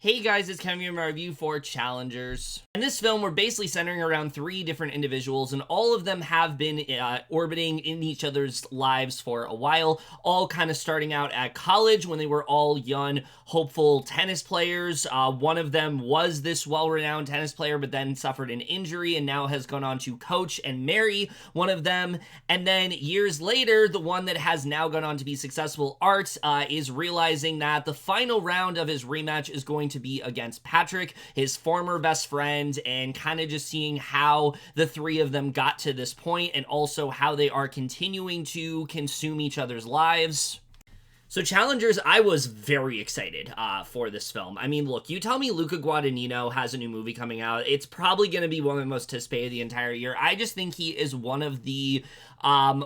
Hey guys, it's Kevin here with my review for Challengers. In this film, we're basically centering around three different individuals, and all of them have been orbiting in each other's lives for a while, all kind of starting out at college when they were all young, hopeful tennis players. One of them was this well-renowned tennis player, but then suffered an injury and now has gone on to coach and marry one of them. And then years later, the one that has now gone on to be successful, Art, is realizing that the final round of his rematch is going to be against Patrick, his former best friend, and kind of just seeing how the three of them got to this point and also how they are continuing to consume each other's lives. So Challengers, I was very excited for this film. I mean, look, you tell me Luca Guadagnino has a new movie coming out, it's probably going to be one of the most anticipated the entire year. I just think he is one of the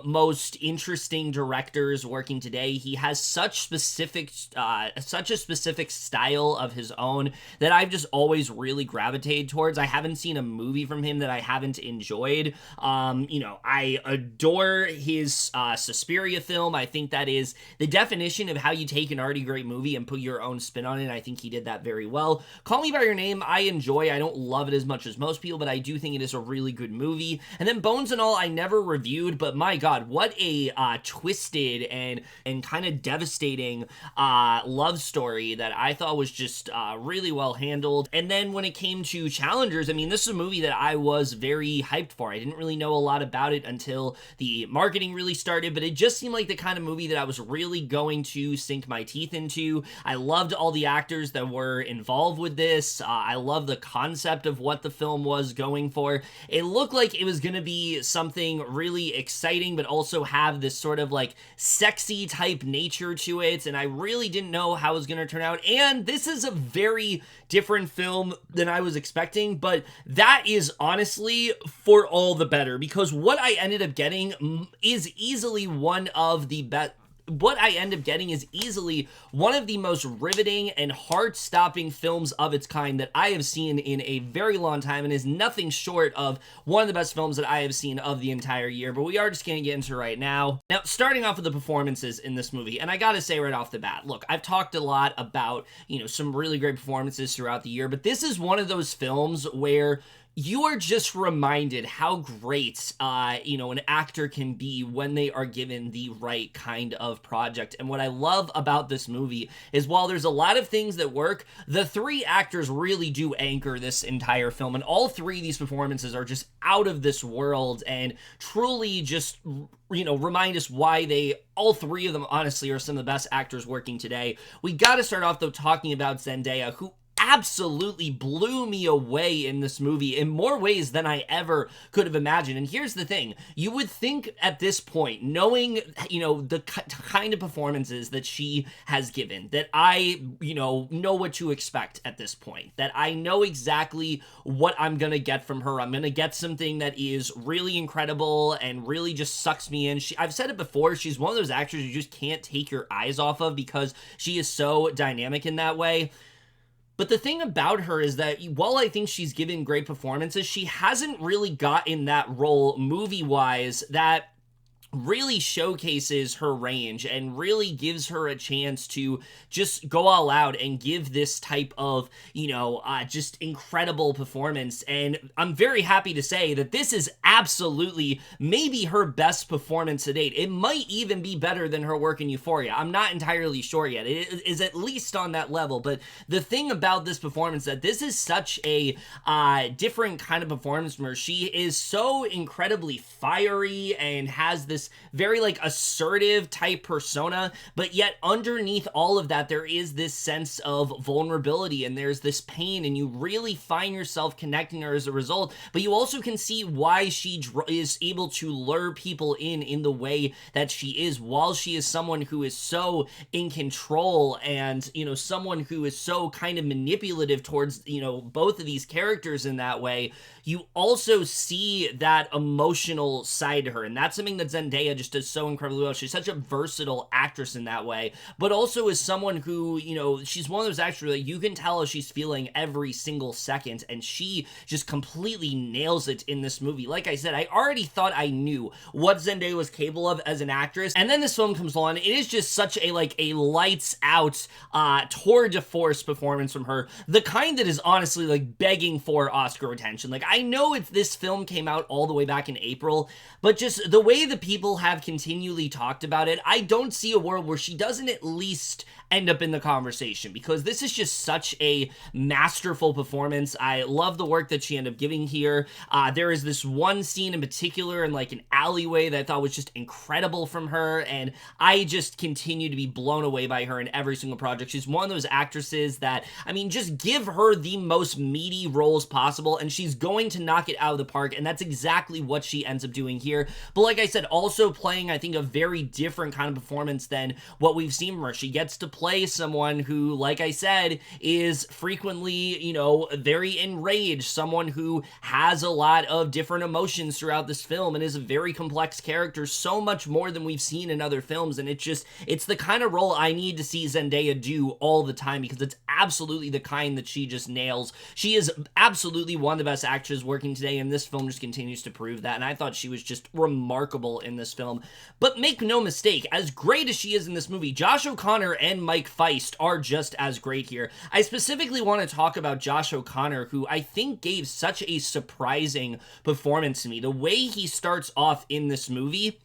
most interesting directors working today. He has such a specific style of his own that I've just always really gravitated towards. I haven't seen a movie from him that I haven't enjoyed. I adore his Suspiria film. I think that is the definition of how you take an already great movie and put your own spin on it. I think he did that very well. Call Me By Your Name, I enjoy. I don't love it as much as most people, but I do think it is a really good movie. And then Bones and All, I never reviewed, but my god, what a twisted and kind of devastating love story that I thought was just really well handled. And then when it came to Challengers, I mean, this is a movie that I was very hyped for. I didn't really know a lot about it until the marketing really started, but it just seemed like the kind of movie that I was really going to sink my teeth into. I loved all the actors that were involved with this. I love the concept of what the film was going for. It looked like it was going to be something really exciting, but also have this sort of like sexy type nature to it, and I really didn't know how it was going to turn out. And this is a very different film than I was expecting, but that is honestly for all the better, because what I ended up getting is easily one of the best. What I end up getting is easily one of the most riveting and heart-stopping films of its kind that I have seen in a very long time, and is nothing short of one of the best films that I have seen of the entire year. But we are just going to get into right now. Now, starting off with the performances in this movie, and I gotta say right off the bat, look, I've talked a lot about, some really great performances throughout the year, but this is one of those films where you are just reminded how great, an actor can be when they are given the right kind of project. And what I love about this movie is while there's a lot of things that work, the three actors really do anchor this entire film. And all three of these performances are just out of this world and truly just, remind us why all three of them, honestly, are some of the best actors working today. We got to start off, though, talking about Zendaya, who absolutely blew me away in this movie in more ways than I ever could have imagined. And here's the thing. You would think at this point, knowing, the kind of performances that she has given, that I, know what to expect at this point, that I know exactly what I'm going to get from her. I'm going to get something that is really incredible and really just sucks me in. I've said it before, she's one of those actors you just can't take your eyes off of because she is so dynamic in that way. But the thing about her is that while I think she's given great performances, she hasn't really gotten that role movie-wise that really showcases her range and really gives her a chance to just go all out and give this type of, just incredible performance. And I'm very happy to say that this is absolutely maybe her best performance to date. It might even be better than her work in Euphoria. I'm not entirely sure yet. It is at least on that level. But the thing about this performance, that this is such a different kind of performance from her. She is so incredibly fiery and has this very assertive type persona, but yet underneath all of that there is this sense of vulnerability and there's this pain, and you really find yourself connecting her as a result. But you also can see why she is able to lure people in the way that she is, while she is someone who is so in control and someone who is so kind of manipulative towards both of these characters in that way. You also see that emotional side to her, and that's something that Zendaya Zendaya just does so incredibly well. She's such a versatile actress in that way, but also is someone who, you know, she's one of those actors that you can tell she's feeling every single second, and she just completely nails it in this movie. Like I said, I already thought I knew what Zendaya was capable of as an actress, and then this film comes along. It is just such a lights out tour de force performance from her, the kind that is honestly begging for Oscar attention. I know this film came out all the way back in April, but just the way the people have continually talked about it, I don't see a world where she doesn't at least end up in the conversation, because this is just such a masterful performance. I love the work that she ended up giving here. There is this one scene in particular in an alleyway that I thought was just incredible from her, and I just continue to be blown away by her in every single project. She's one of those actresses that, I mean, just give her the most meaty roles possible, and she's going to knock it out of the park, and that's exactly what she ends up doing here. But like I said, also playing, I think, a very different kind of performance than what we've seen from her. She gets to play someone who, like I said, is frequently, you know, very enraged, someone who has a lot of different emotions throughout this film and is a very complex character, so much more than we've seen in other films. And it's the kind of role I need to see Zendaya do all the time, because it's absolutely the kind that she just nails. She is absolutely one of the best actresses working today, and this film just continues to prove that, and I thought she was just remarkable in this film. But make no mistake, as great as she is in this movie, Josh O'Connor and Mike Faist are just as great here. I specifically want to talk about Josh O'Connor, who I think gave such a surprising performance to me. The way he starts off in this movie,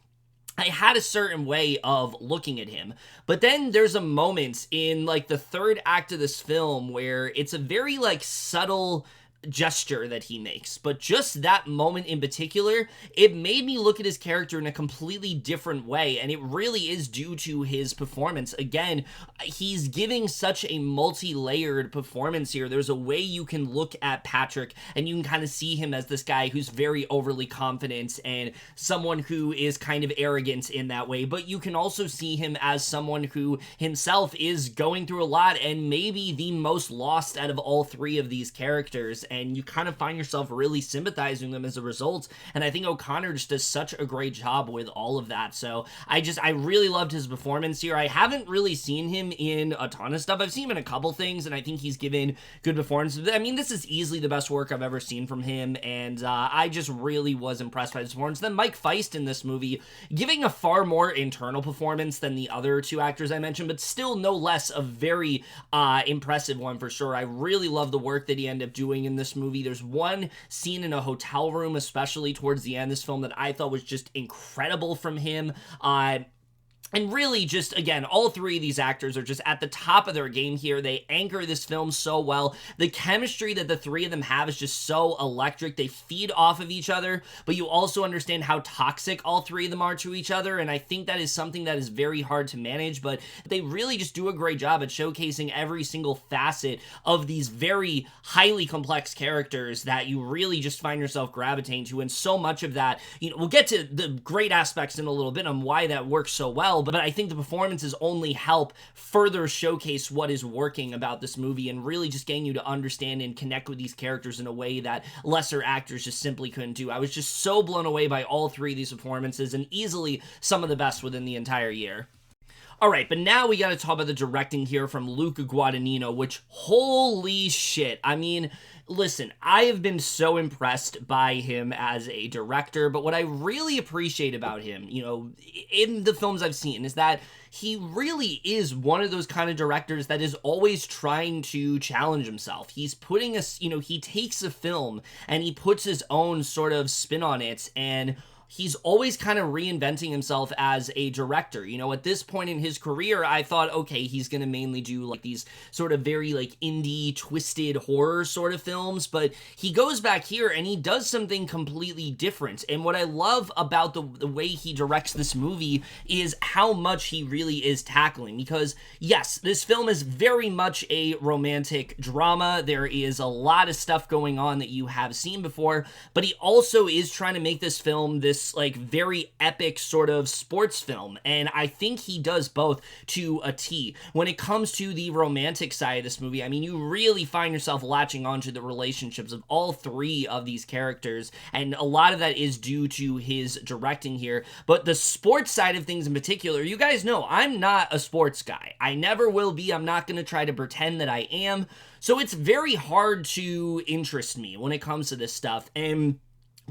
I had a certain way of looking at him, but then there's a moment in the third act of this film where it's a very subtle gesture that he makes, but just that moment in particular, it made me look at his character in a completely different way, and it really is due to his performance. Again, he's giving such a multi-layered performance here. There's a way you can look at Patrick and you can kind of see him as this guy who's very overly confident and someone who is kind of arrogant in that way, but you can also see him as someone who himself is going through a lot and maybe the most lost out of all three of these characters, and you kind of find yourself really sympathizing with them as a result. And I think O'Connor just does such a great job with all of that. So I really loved his performance here. I haven't really seen him in a ton of stuff. I've seen him in a couple things, and I think he's given good performances. I mean, this is easily the best work I've ever seen from him, and I just really was impressed by his performance. Then Mike Faist in this movie, giving a far more internal performance than the other two actors I mentioned, but still no less a very impressive one for sure. I really love the work that he ended up doing in this movie. There's one scene in a hotel room, especially towards the end of this film, that I thought was just incredible from him. And really just, again, all three of these actors are just at the top of their game here. They anchor this film so well. The chemistry that the three of them have is just so electric. They feed off of each other, but you also understand how toxic all three of them are to each other, and I think that is something that is very hard to manage, but they really just do a great job at showcasing every single facet of these very highly complex characters that you really just find yourself gravitating to, and so much of that, you know, we'll get to the great aspects in a little bit on why that works so well, but I think the performances only help further showcase what is working about this movie and really just getting you to understand and connect with these characters in a way that lesser actors just simply couldn't do. I was just so blown away by all three of these performances, and easily some of the best within the entire year. Alright, but now we gotta talk about the directing here from Luca Guadagnino, which, holy shit, I mean, listen, I have been so impressed by him as a director, but what I really appreciate about him, you know, in the films I've seen, is that he really is one of those kind of directors that is always trying to challenge himself. He's putting us, you know, he takes a film and he puts his own sort of spin on it, and he's always kind of reinventing himself as a director. You know, at this point in his career, I thought, okay, he's going to mainly do these sort of very indie, twisted horror sort of films, but he goes back here and he does something completely different. And what I love about the way he directs this movie is how much he really is tackling, because yes, this film is very much a romantic drama. There is a lot of stuff going on that you have seen before, but he also is trying to make this film this this like very epic sort of sports film, and I think he does both to a T. When it comes to the romantic side of this movie, I mean, you really find yourself latching onto the relationships of all three of these characters, and a lot of that is due to his directing here. But the sports side of things in particular, you guys know I'm not a sports guy. I never will be. I'm not going to try to pretend that I am. So it's very hard to interest me when it comes to this stuff. And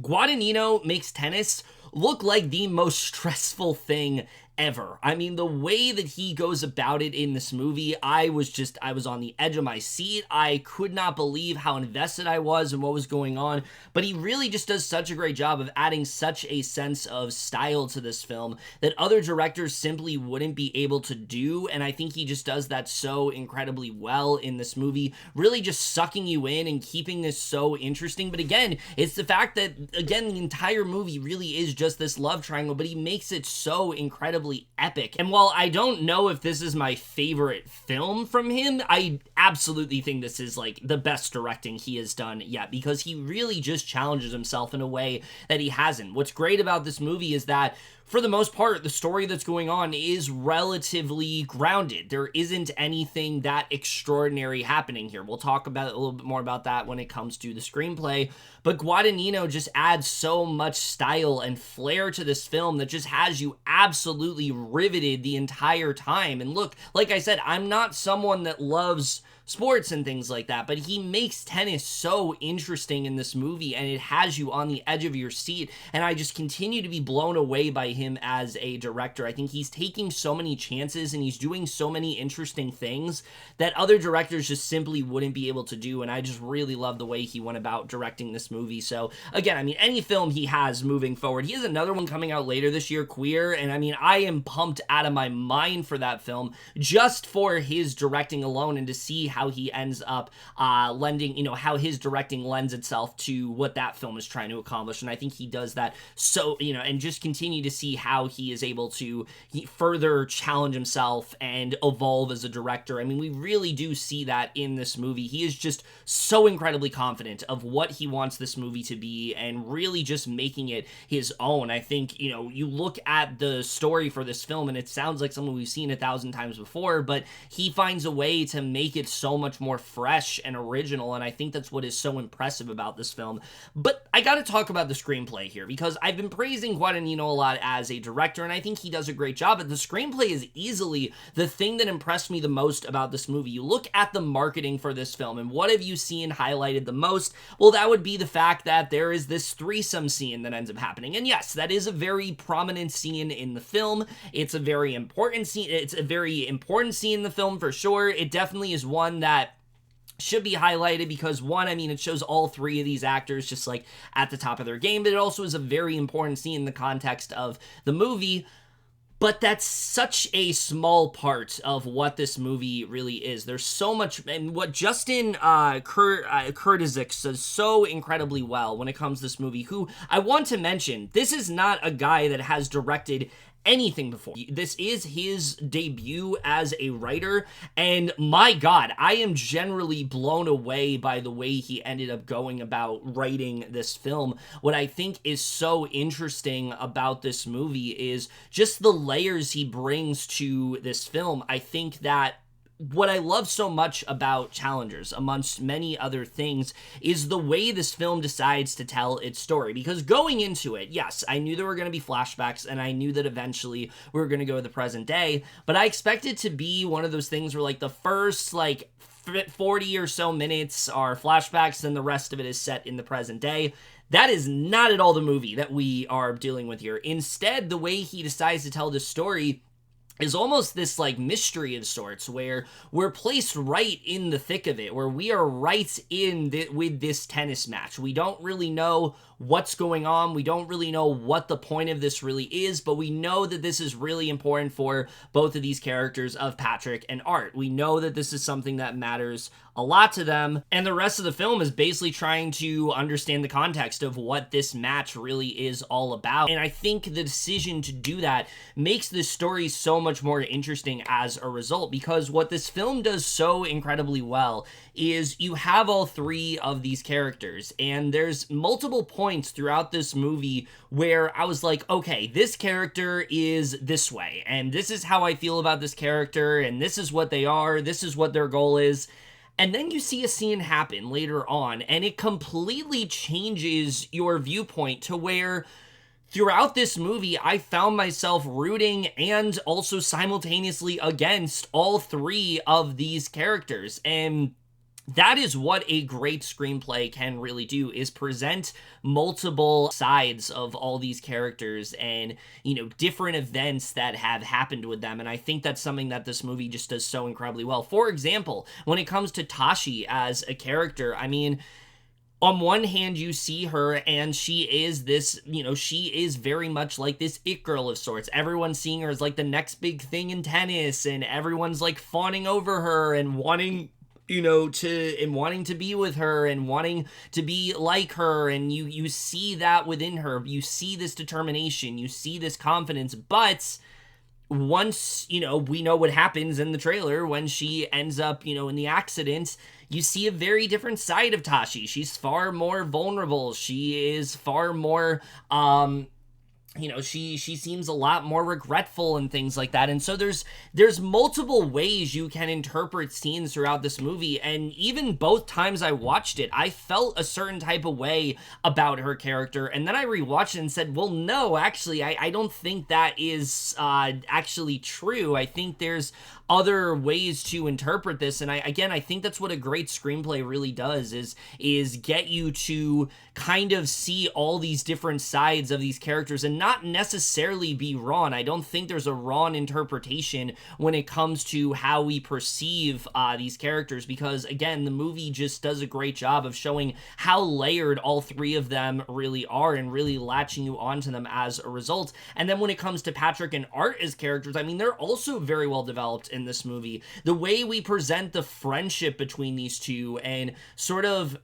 Guadagnino makes tennis look like the most stressful thing ever. I mean, the way that he goes about it in this movie, I was on the edge of my seat. I could not believe how invested I was in what was going on, but he really just does such a great job of adding such a sense of style to this film that other directors simply wouldn't be able to do, and I think he just does that so incredibly well in this movie, really just sucking you in and keeping this so interesting. But again, it's the fact that, again, the entire movie really is just this love triangle, but he makes it so incredibly epic. And while I don't know if this is my favorite film from him, I absolutely think this is like the best directing he has done yet, because he really just challenges himself in a way that he hasn't. What's great about this movie is that for the most part, the story that's going on is relatively grounded. There isn't anything that extraordinary happening here. We'll talk about a little bit more about that when it comes to the screenplay. But Guadagnino just adds so much style and flair to this film that just has you absolutely riveted the entire time. And look, like I said, I'm not someone that loves sports and things like that, but he makes tennis so interesting in this movie, and it has you on the edge of your seat, and I just continue to be blown away by him as a director. I think he's taking so many chances, and he's doing so many interesting things that other directors just simply wouldn't be able to do, and I just really love the way he went about directing this movie. So again, I mean, any film he has moving forward, he has another one coming out later this year, Queer, and I mean, I am pumped out of my mind for that film, just for his directing alone, and to see how he ends up lending, how his directing lends itself to what that film is trying to accomplish. And I think he does that so, and just continue to see how he is able to further challenge himself and evolve as a director. I mean, we really do see that in this movie. He is just so incredibly confident of what he wants this movie to be and really just making it his own. I think, you look at the story for this film and it sounds like something we've seen 1,000 times before, but he finds a way to make it so much more fresh and original, and I think that's what is so impressive about this film. But I gotta talk about the screenplay here, because I've been praising Guadagnino a lot as a director, and I think he does a great job, but the screenplay is easily the thing that impressed me the most about this movie. You look at the marketing for this film, and what have you seen highlighted the most? Well, that would be the fact that there is this threesome scene that ends up happening, and yes, that is a very prominent scene in the film. It's a very important scene. It's a very important scene in the film for sure. It definitely is one that should be highlighted because, one, I mean, it shows all three of these actors just like at the top of their game, but it also is a very important scene in the context of the movie. But that's such a small part of what this movie really is. There's so much, and what Justin Kursakes does so incredibly well when it comes to this movie, who I want to mention, this is not a guy that has directed anything before. This is his debut as a writer, and my God, I am generally blown away by the way he ended up going about writing this film. What I think is so interesting about this movie is just the layers he brings to this film. I think that what I love so much about Challengers, amongst many other things, is the way this film decides to tell its story. Because going into it, yes, I knew there were going to be flashbacks, and I knew that eventually we were going to go to the present day, but I expected to be one of those things where, like, the first, 40 or so minutes are flashbacks, and the rest of it is set in the present day. That is not at all the movie that we are dealing with here. Instead, the way he decides to tell this story is almost this mystery of sorts, where we're placed right in the thick of it, where we are right in with this tennis match. We don't really know what's going on. We don't really know what the point of this really is, but we know that this is really important for both of these characters of Patrick and Art. We know that this is something that matters a lot to them, and the rest of the film is basically trying to understand the context of what this match really is all about. And I think the decision to do that makes this story so much more interesting as a result, because what this film does so incredibly well is you have all three of these characters, and there's multiple points throughout this movie where I was like, okay, this character is this way, and this is how I feel about this character, and this is what they are, this is what their goal is. And then you see a scene happen later on, and it completely changes your viewpoint to where throughout this movie, I found myself rooting and also simultaneously against all three of these characters. And that is what a great screenplay can really do, is present multiple sides of all these characters and, you know, different events that have happened with them. And I think that's something that this movie just does so incredibly well. For example, when it comes to Tashi as a character, I mean, on one hand, you see her, and she is this, you know, she is very much like this it girl of sorts. Everyone's seeing her as like the next big thing in tennis, and everyone's like fawning over her and wanting, you know, wanting to be with her and wanting to be like her. And you see that within her. You see this determination, you see this confidence, but once, you know, we know what happens in the trailer when she ends up, you know, in the accident, you see a very different side of Tashi. She's far more vulnerable. She is far more, you know, she seems a lot more regretful and things like that. And so there's multiple ways you can interpret scenes throughout this movie. And even both times I watched it, I felt a certain type of way about her character. And then I rewatched it and said, well, no, actually, I don't think that is actually true. I think there's other ways to interpret this. And I think that's what a great screenplay really does, is get you to kind of see all these different sides of these characters and not necessarily be wrong. I don't think there's a wrong interpretation when it comes to how we perceive these characters, because again, the movie just does a great job of showing how layered all three of them really are and really latching you onto them as a result. And then when it comes to Patrick and Art as characters, I mean, they're also very well developed in this movie. The way we present the friendship between these two and sort of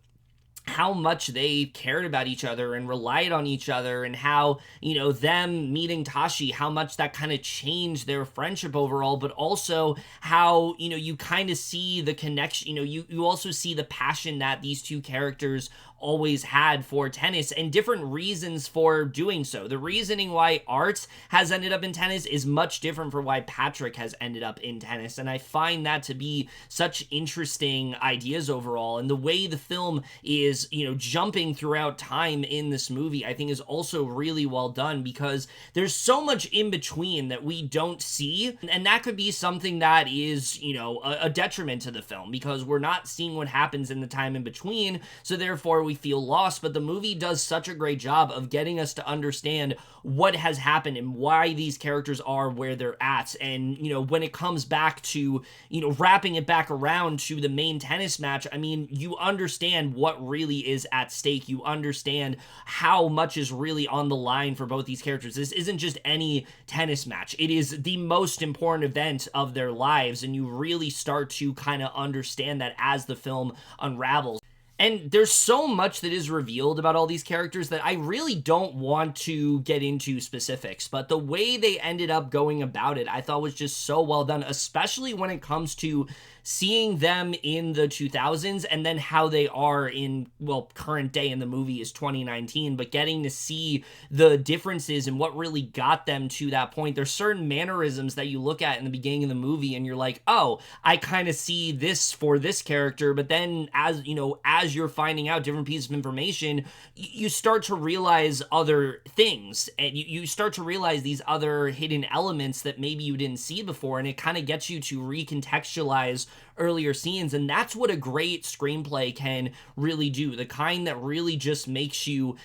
how much they cared about each other and relied on each other, and how, you know, them meeting Tashi, how much that kind of changed their friendship overall, but also how, you know, you kind of see the connection, you know, you also see the passion that these two characters always had for tennis and different reasons for doing so. The reasoning why Art has ended up in tennis is much different from why Patrick has ended up in tennis, and I find that to be such interesting ideas overall. And the way the film is, you know, jumping throughout time in this movie, I think is also really well done, because there's so much in between that we don't see, and that could be something that is, you know, a detriment to the film, because we're not seeing what happens in the time in between, so therefore we feel lost. But the movie does such a great job of getting us to understand what has happened and why these characters are where they're at. And, you know, when it comes back to, you know, wrapping it back around to the main tennis match, I mean, you understand what really is at stake. You understand how much is really on the line for both these characters. This isn't just any tennis match. It is the most important event of their lives, and you really start to kind of understand that as the film unravels. And there's so much that is revealed about all these characters that I really don't want to get into specifics, but the way they ended up going about it, I thought was just so well done, especially when it comes to seeing them in the 2000s and then how they are in, well, current day in the movie is 2019, but getting to see the differences and what really got them to that point. There's certain mannerisms that you look at in the beginning of the movie and you're like, oh, I kind of see this for this character, but then as, you know, as you're finding out different pieces of information, you start to realize other things, and you start to realize these other hidden elements that maybe you didn't see before, and it kind of gets you to recontextualize earlier scenes. And that's what a great screenplay can really do, the kind that really just makes you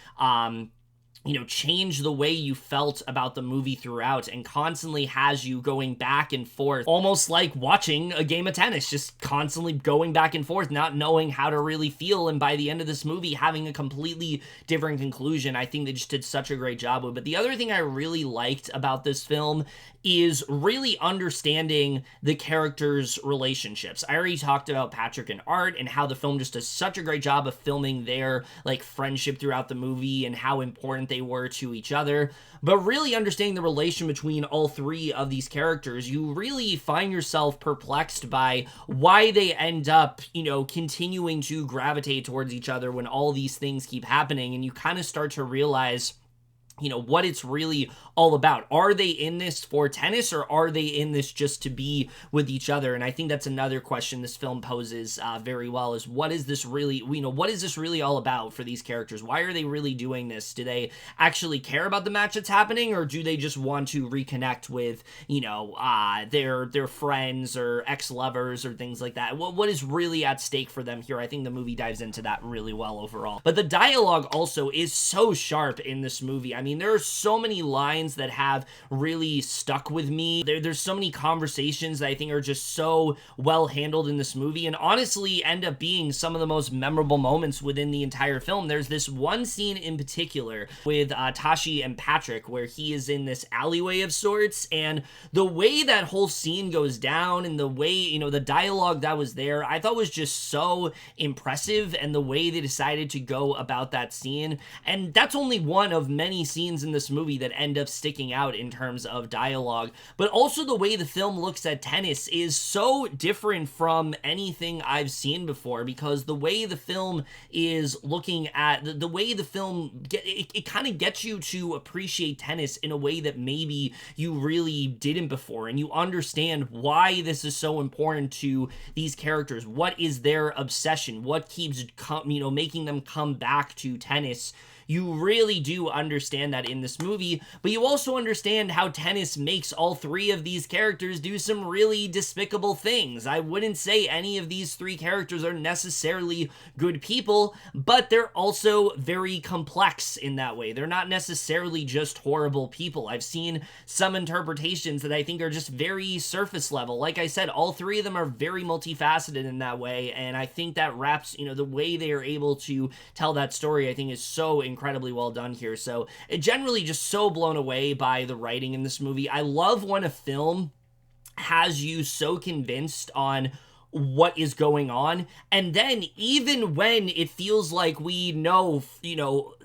you know, change the way you felt about the movie throughout, and constantly has you going back and forth, almost like watching a game of tennis, just constantly going back and forth, not knowing how to really feel, and by the end of this movie having a completely different conclusion. I think they just did such a great job with it. But the other thing I really liked about this film is really understanding the characters' relationships. I already talked about Patrick and Art and how the film just does such a great job of filming their, like, friendship throughout the movie and how important they they were to each other. But really understanding the relation between all three of these characters, you really find yourself perplexed by why they end up, continuing to gravitate towards each other when all these things keep happening, and you kind of start to realize what it's really all about. Are they in this for tennis, or are they in this just to be with each other? And I think that's another question this film poses very well, is what is this really, what is this really all about for these characters? Why are they really doing this? Do they actually care about the match that's happening, or do they just want to reconnect with, their friends or ex-lovers or things like that? What is really at stake for them here? I think the movie dives into that really well overall. But the dialogue also is so sharp in this movie. I mean, there are so many lines that have really stuck with me. There's so many conversations that I think are just so well handled in this movie, and honestly end up being some of the most memorable moments within the entire film. There's this one scene in particular with Tashi and Patrick, where he is in this alleyway of sorts, and the way that whole scene goes down and the way, the dialogue that was there, I thought was just so impressive, and the way they decided to go about that scene. And that's only one of many scenes in this movie that end up sticking out in terms of dialogue. But also the way the film looks at tennis is so different from anything I've seen before, because the way the film is looking at the way the film it kind of gets you to appreciate tennis in a way that maybe you really didn't before, and you understand why this is so important to these characters. What is their obsession? What keeps making them come back to tennis? You really do understand that in this movie, but you also understand how tennis makes all three of these characters do some really despicable things. I wouldn't say any of these three characters are necessarily good people, but they're also very complex in that way. They're not necessarily just horrible people. I've seen some interpretations that I think are just very surface level. Like I said, all three of them are very multifaceted in that way, and I think that wraps, the way they are able to tell that story, I think is so incredibly well done here. So generally just so blown away by the writing in this movie. I love when a film has you so convinced on what is going on, and then even when it feels like we know,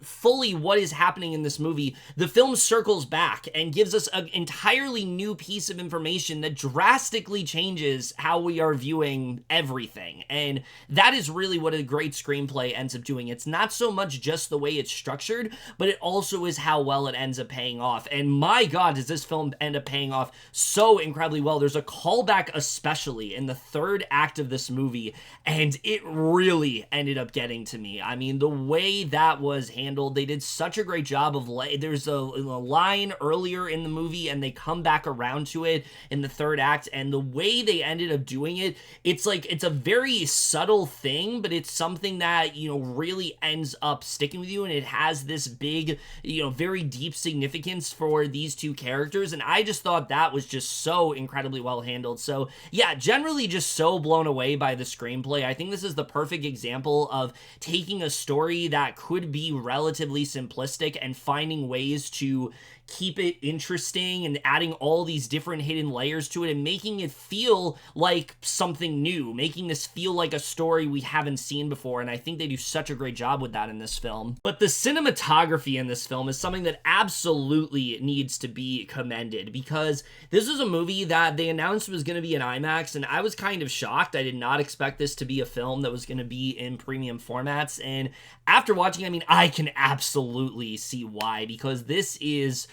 fully what is happening in this movie, the film circles back and gives us an entirely new piece of information that drastically changes how we are viewing everything. And that is really what a great screenplay ends up doing. It's not so much just the way it's structured, but it also is how well it ends up paying off. And my God, does this film end up paying off so incredibly well. There's a callback especially in the third act of this movie, and it really ended up getting to me. I mean, the way that was handled, they did such a great job of there's a line earlier in the movie and they come back around to it in the third act, and the way they ended up doing it, it's like, it's a very subtle thing, but it's something that, really ends up sticking with you, and it has this big, very deep significance for these two characters, and I just thought that was just so incredibly well handled. So yeah, generally just so blown away by the screenplay. I think this is the perfect example of taking a story that could be relatively simplistic and finding ways to keep it interesting and adding all these different hidden layers to it and making it feel like something new, making this feel like a story we haven't seen before, and I think they do such a great job with that in this film. But the cinematography in this film is something that absolutely needs to be commended, because this was a movie that they announced was going to be in IMAX, and I was kind of shocked. I did not expect this to be a film that was going to be in premium formats, and after watching, I mean, I can absolutely see why, because this is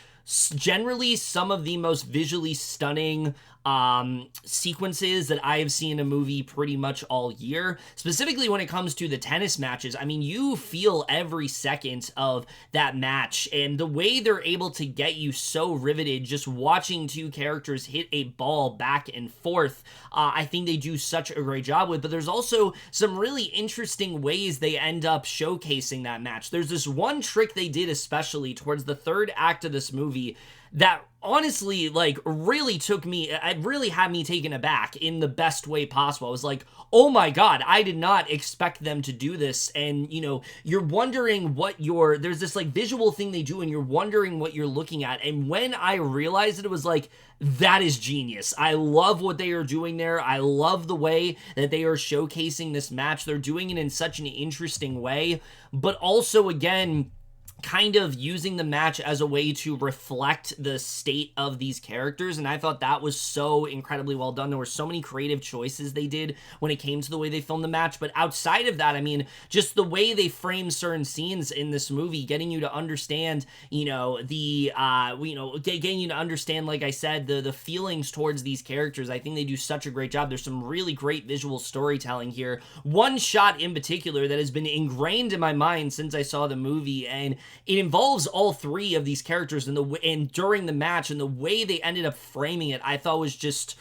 generally some of the most visually stunning sequences that I have seen in a movie pretty much all year, specifically when it comes to the tennis matches. I mean, you feel every second of that match, and the way they're able to get you so riveted just watching two characters hit a ball back and forth, I think they do such a great job with. But there's also some really interesting ways they end up showcasing that match. There's this one trick they did, especially towards the third act of this movie, that honestly, really took me, it really had me taken aback in the best way possible. I was like, oh my God, I did not expect them to do this. And, you're wondering there's this visual thing they do, and you're wondering what you're looking at. And when I realized it was like, that is genius. I love what they are doing there. I love the way that they are showcasing this match. They're doing it in such an interesting way, but also, again, kind of using the match as a way to reflect the state of these characters, and I thought that was so incredibly well done. There were so many creative choices they did when it came to the way they filmed the match, but outside of that, I mean, just the way they frame certain scenes in this movie, getting you to understand, getting you to understand, like I said, the feelings towards these characters. I think they do such a great job. There's some really great visual storytelling here. One shot in particular that has been ingrained in my mind since I saw the movie, and it involves all three of these characters, and during the match, and the way they ended up framing it, I thought was just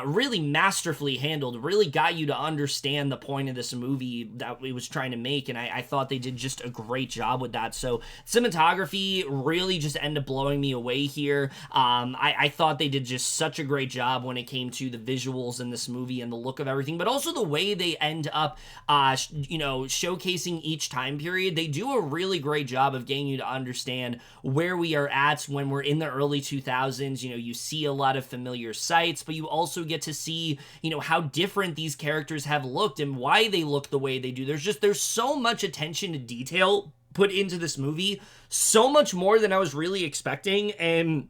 really masterfully handled. Really got you to understand the point of this movie that it was trying to make, and I thought they did just a great job with that. So cinematography really just ended up blowing me away here. I thought they did just such a great job when it came to the visuals in this movie and the look of everything, but also the way they end up showcasing each time period. They do a really great job of getting you to understand where we are at when we're in the early 2000s. You see a lot of familiar sights, but you also get to see, how different these characters have looked and why they look the way they do. There's so much attention to detail put into this movie, so much more than I was really expecting, and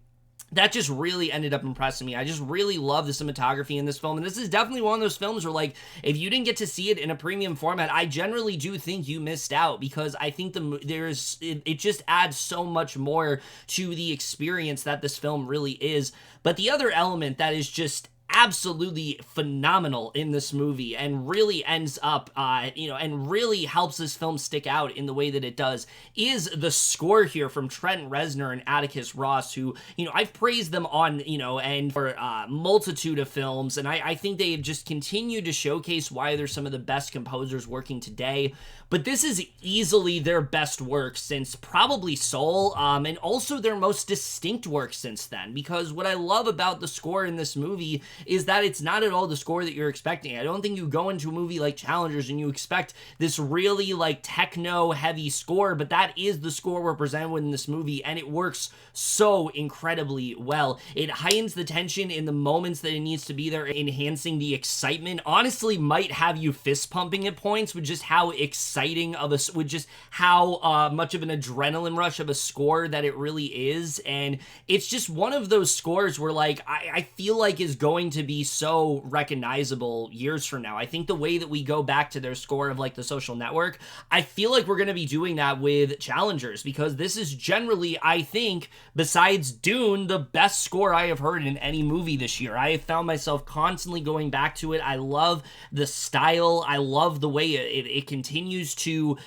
that just really ended up impressing me. I just really love the cinematography in this film, and this is definitely one of those films where, like, if you didn't get to see it in a premium format, I generally do think you missed out, because I think it just adds so much more to the experience that this film really is. But the other element that is just absolutely phenomenal in this movie and really ends up, and really helps this film stick out in the way that it does, is the score here from Trent Reznor and Atticus Ross, who, I've praised them on, and for a multitude of films, and I think they just continue to showcase why they're some of the best composers working today. But this is easily their best work since probably Soul, and also their most distinct work since then, because what I love about the score in this movie is that it's not at all the score that you're expecting. I don't think you go into a movie like Challengers and you expect this really, like, techno-heavy score, but that is the score we're presented with in this movie, and it works so incredibly well. It heightens the tension in the moments that it needs to be there, enhancing the excitement. Honestly, might have you fist-pumping at points with just how exciting of with just how much of an adrenaline rush of a score that it really is, and it's just one of those scores where, like, I feel like is going to be so recognizable years from now. I think the way that we go back to their score of, like, The Social Network, I feel like we're going to be doing that with Challengers, because this is generally, I think, besides Dune, the best score I have heard in any movie this year. I have found myself constantly going back to it. I love the style. I love the way it continues to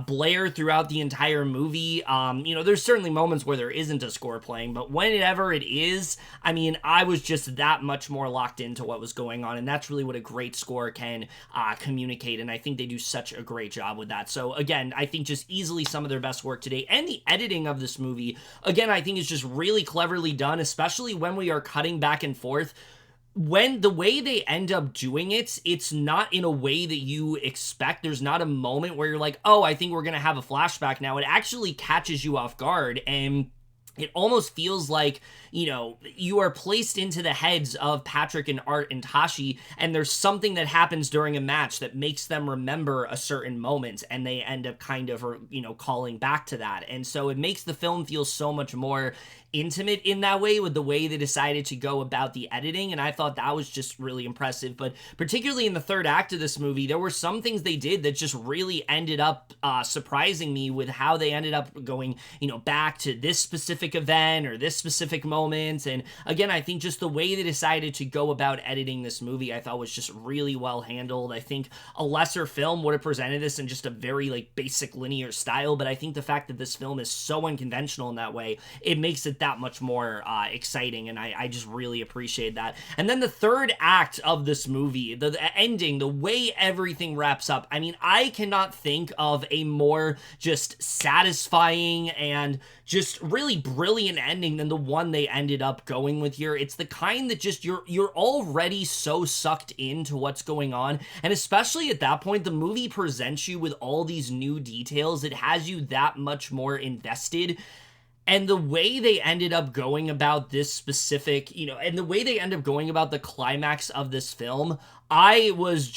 blare throughout the entire movie. There's certainly moments where there isn't a score playing, but whenever it is, I mean, I was just that much more locked into what was going on, and that's really what a great score can communicate, and I think they do such a great job with that. So again, I think just easily some of their best work today, and the editing of this movie, again, I think is just really cleverly done, especially when we are cutting back and forth. When the way they end up doing it, it's not in a way that you expect. There's not a moment where you're like, oh, I think we're gonna have a flashback now. It actually catches you off guard, and it almost feels like, you are placed into the heads of Patrick and Art and Tashi, and there's something that happens during a match that makes them remember a certain moment, and they end up kind of, calling back to that. And so it makes the film feel so much more intimate in that way with the way they decided to go about the editing, and I thought that was just really impressive. But particularly in the third act of this movie, there were some things they did that just really ended up surprising me with how they ended up going, back to this specific event or this specific moment. And again, I think just the way they decided to go about editing this movie, I thought was just really well handled. I think a lesser film would have presented this in just a very, like, basic linear style, but I think the fact that this film is so unconventional in that way, it makes it that much more exciting, and I just really appreciate that. And then the third act of this movie, the ending, the way everything wraps up, I mean, I cannot think of a more just satisfying and just really brilliant ending than the one they ended up going with here. It's the kind that just you're already so sucked into what's going on, and especially at that point, the movie presents you with all these new details. It has you that much more invested. And the way they ended up going about this specific, and the way they end up going about the climax of this film, I was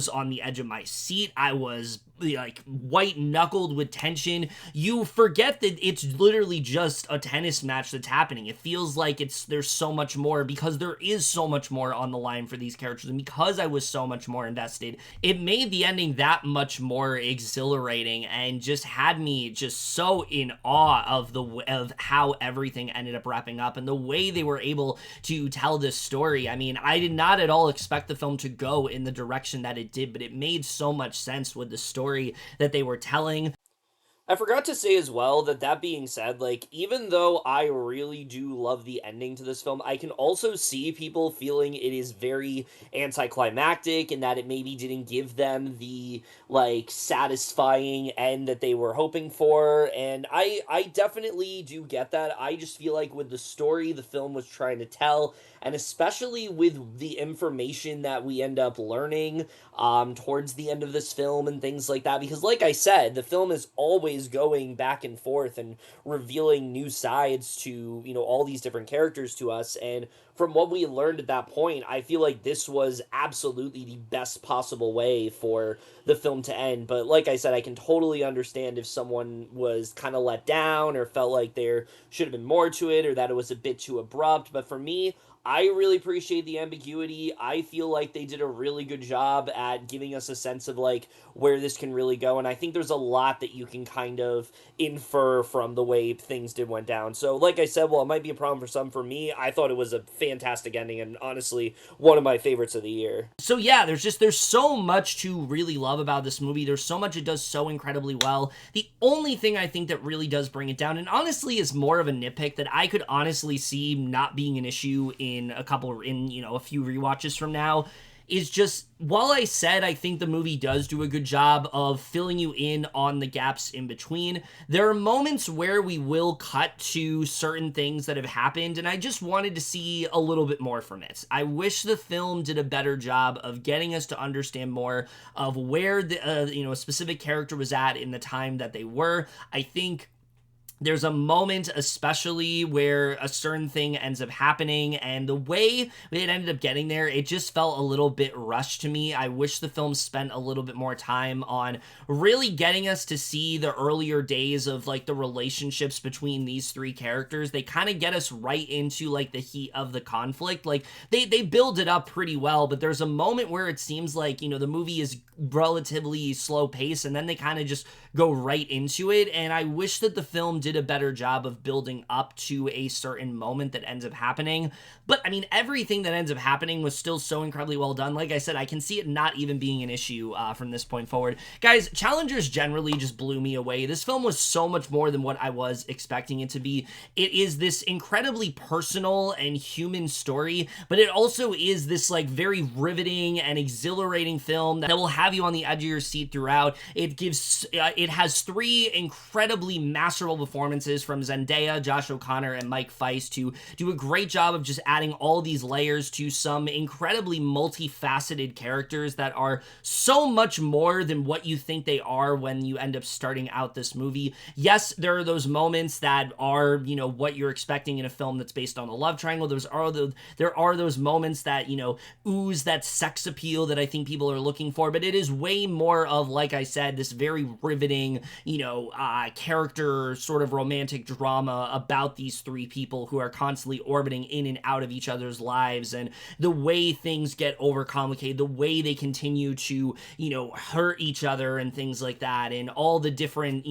on the edge of my seat. I was like white knuckled with tension, you forget that it's literally just a tennis match that's happening. It feels like there's so much more, because there is so much more on the line for these characters, and because I was so much more invested, it made the ending that much more exhilarating and just had me just so in awe of how everything ended up wrapping up and the way they were able to tell this story. I mean, I did not at all expect the film to go in the direction that it did, but it made so much sense with the story that they were telling. I forgot to say as well that being said, like, even though I really do love the ending to this film, I can also see people feeling it is very anticlimactic and that it maybe didn't give them the, like, satisfying end that they were hoping for. And I definitely do get that. I just feel like with the story the film was trying to tell, and especially with the information that we end up learning towards the end of this film and things like that, because like I said, the film is always going back and forth and revealing new sides to, you know, all these different characters to us. And from what we learned at that point, I feel like this was absolutely the best possible way for the film to end. But like I said, I can totally understand if someone was kind of let down or felt like there should have been more to it, or that it was a bit too abrupt. But for me, I really appreciate the ambiguity. I feel like they did a really good job at giving us a sense of, like, where this can really go, and I think there's a lot that you can kind of infer from the way things went down. So, like I said, while it might be a problem for some, for me, I thought it was a fantastic ending, and honestly, one of my favorites of the year. So yeah, there's so much to really love about this movie. There's so much it does so incredibly well. The only thing I think that really does bring it down, and honestly is more of a nitpick that I could honestly see not being an issue in a few rewatches from now, is just, while I said I think the movie does do a good job of filling you in on the gaps in between, there are moments where we will cut to certain things that have happened, and I just wanted to see a little bit more from it. I wish the film did a better job of getting us to understand more of where a specific character was at in the time that they were. I think there's a moment especially where a certain thing ends up happening, and the way it ended up getting there, it just felt a little bit rushed to me. I wish the film spent a little bit more time on really getting us to see the earlier days of, like, the relationships between these three characters. They kind of get us right into, like, the heat of the conflict. Like, they build it up pretty well, but there's a moment where it seems like, the movie is relatively slow pace, and then they kind of just go right into it, and I wish that the film did a better job of building up to a certain moment that ends up happening. But I mean, everything that ends up happening was still so incredibly well done. Like I said, I can see it not even being an issue from this point forward. Guys, Challengers generally just blew me away. This film was so much more than what I was expecting it to be. It is this incredibly personal and human story, but it also is this, like, very riveting and exhilarating film that will have you on the edge of your seat throughout. It has three incredibly masterful performances from Zendaya, Josh O'Connor, and Mike Faist to do a great job of just adding all these layers to some incredibly multifaceted characters that are so much more than what you think they are when you end up starting out this movie. Yes, there are those moments that are, what you're expecting in a film that's based on a love triangle. There are those moments that, ooze that sex appeal that I think people are looking for, but it is way more of, like I said, this very riveting, character sort of romantic drama about these three people who are constantly orbiting in and out of each other's lives, and the way things get overcomplicated, the way they continue to, hurt each other and things like that, and all the different,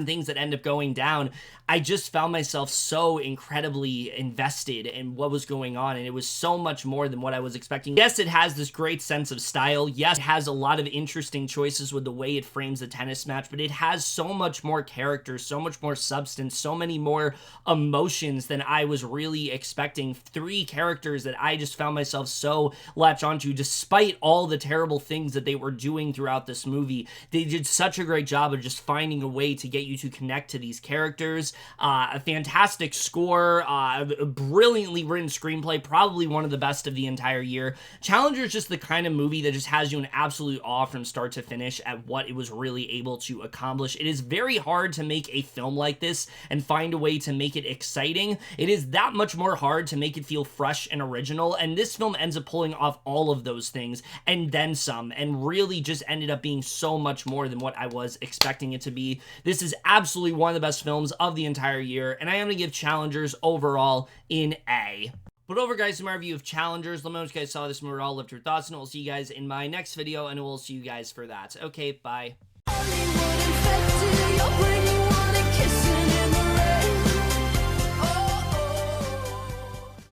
things that end up going down. I just found myself so incredibly invested in what was going on, and it was so much more than what I was expecting. Yes, it has this great sense of style. Yes, it has a lot of interesting choices with the way it frames the tennis match, but it has so much more character, so much more substance, so many more emotions than I was really expecting. Three characters that I just found myself so latched onto, despite all the terrible things that they were doing throughout this movie. They did such a great job of just finding finding a way to get you to connect to these characters. A fantastic score, a brilliantly written screenplay, probably one of the best of the entire year. Challenger is just the kind of movie that just has you in absolute awe from start to finish at what it was really able to accomplish. It is very hard to make a film like this and find a way to make it exciting. It is that much more hard to make it feel fresh and original, and this film ends up pulling off all of those things and then some, and really just ended up being so much more than what I was expecting it to be. This is absolutely one of the best films of the entire year, and I am going to give Challengers overall an A. But over, guys, to my review of Challengers. Let me know what you guys saw this movie, all left your thoughts, and we'll see you guys in my next video, and we'll see you guys for that. Okay, bye.